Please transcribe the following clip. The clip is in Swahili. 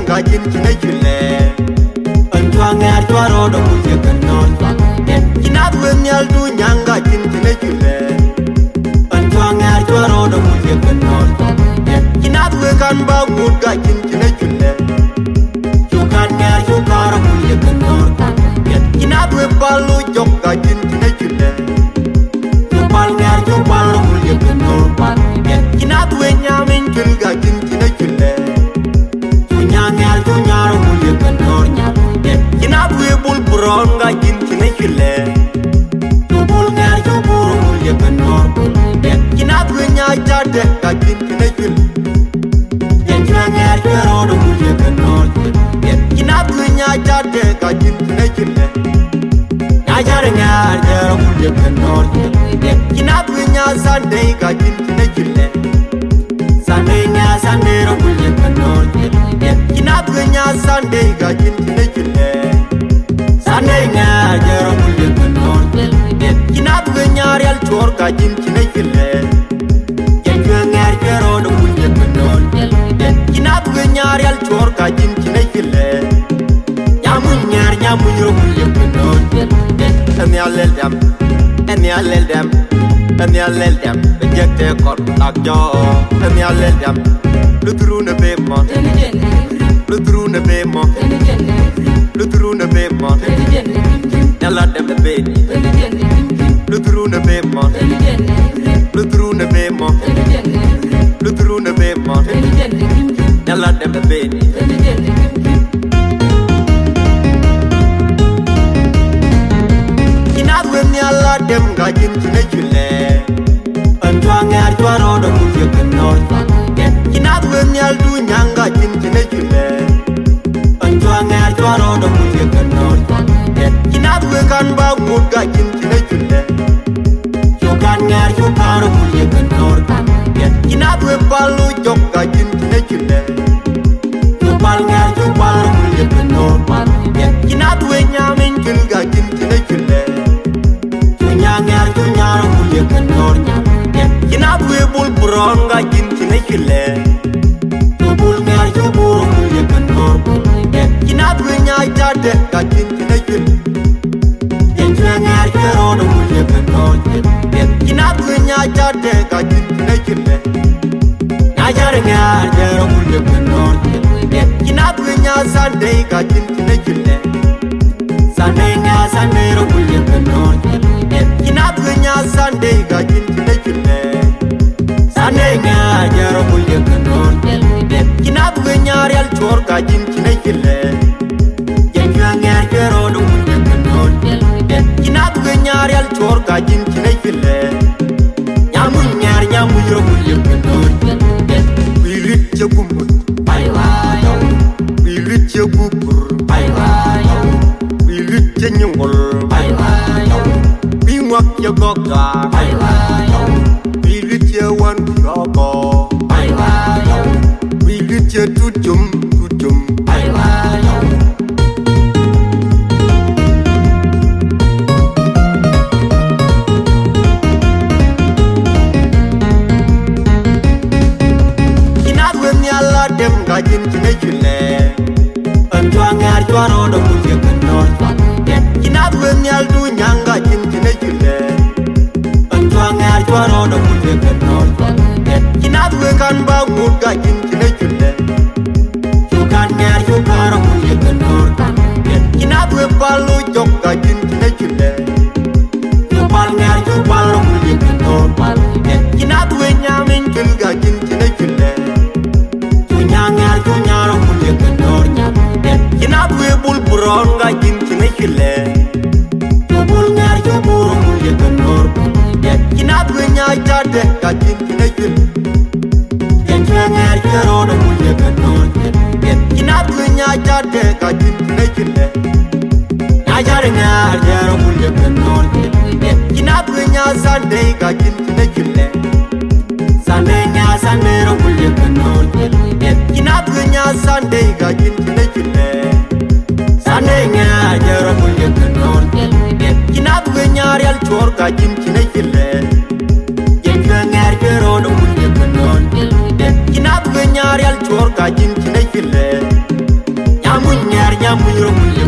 Gajin chinechule Antuange artuaro do kuje kanonwa Kinadwe nyaldu nyanga jin chinechule Antuange artuaro do kuje kanonwa Kinadwe kanba mud gajin chinechule Chukan ngar chukara kuje kanonwa Kinadwe palu jok gajin chinechule Chupal ngar chupal kuje kanonwa Kinadwe nyamin kil gajin chinechule Nyaro mule kanor Kinadwe bul buron gajin chinechule Bul ngar chubur mule kanor Kinadwe nyajade gajin chinechule Yenchua ngar churon mule kanor Kinadwe nyajade gajin chinechule Nyajare ngar jero mule kanor Kinadwe nyasande gajin chinechule Sande nya sande ro mule kanor Kinadwe nya sande gajin chinechule Sande nya jero mule kanor Kinadwe nya real chor gajin chinechule Yenchua ngar jero mule kanor Kinadwe nya real chor gajin chinechule Nyamuny ro mule kanor Emi alel dem Bejekte kor lakjo Emi alel dem Lutru ne be mo Lutru ne be mo Lutru ne be mo Yalla dem ne be ni Lutru ne be mo Lutru ne be mo Lutru ne be mo Yalla dem ne be ni Kinadwe nyalla dem gajin chinechule Antuange artuaro do kuje kanor Kinadwe nyaldu nyanga jin chinechule Antuange artuaro do kuje kanor Kinadwe kanba mud gajin chinechule Chukan ngar chukaro kuje kanor Kinadwe palu jok gajin chinechule Chupal ngar chupal kuje kanor Kinadwe nyamin kil gajin chinechule Nyangar chunyaro kuje kanor Kinadwe bul buron gajin chinechule Bul ngar chubur kuje kanor Kinadwe nyajade gajin chinechule Yenchua ngar churon kuje kanor Kinadwe nyajade gajin chinechule Nyajare ngar jero kuje kanor Kinadwe nyasande gajin chinechule Sande nya sande ro kuje kanor Kinadwe nya sande gajin chinechule Sande nya jero kuje kanor Kinadwe nya real chor gajin chinechule Yenchua ngar jero kuje kanor Kinadwe nya real chor gajin chinechule Nyamuny ro kuje kanor Wilit chegumut Wilit chegubur Wilit chenyongol Bingwak chegoga Wilit chewan shogo Wilit chetujum Kinadwe nyalla dem gajin chinechule Antuange artuaro do kuje kanor Kinadwe nyaldu nyanga jin chinechule Antuange artuaro do kuje kanor Kinadwe kanba mud gajin chinechule Chukan ngar chukaro kuje kanor Kinadwe palu jok gajin chinechule Chupal ngar chupal kuje kanor Kinadwe nyamin kil gajin chinechule Nyangar chunyaro kuje kanor Kinadwe bul buron gajin chinechule Bul ngar chubur kuje kanor Kinadwe nyajade gajin chinechule Yenchua ngar churon kuje kanor Kinadwe nyajade gajin chinechule Nyajare ngar jero kuje kanor Kinadwe nyasande gajin chinechule Sande nya sande ro kuje kanor Kinadwe nya sande gajin chinechule gajin kinay fille Yenka ngar kero no kulye kanon Kinab ganyar yal chor gajin kinay fille Nyamunyar nyamunyro kulye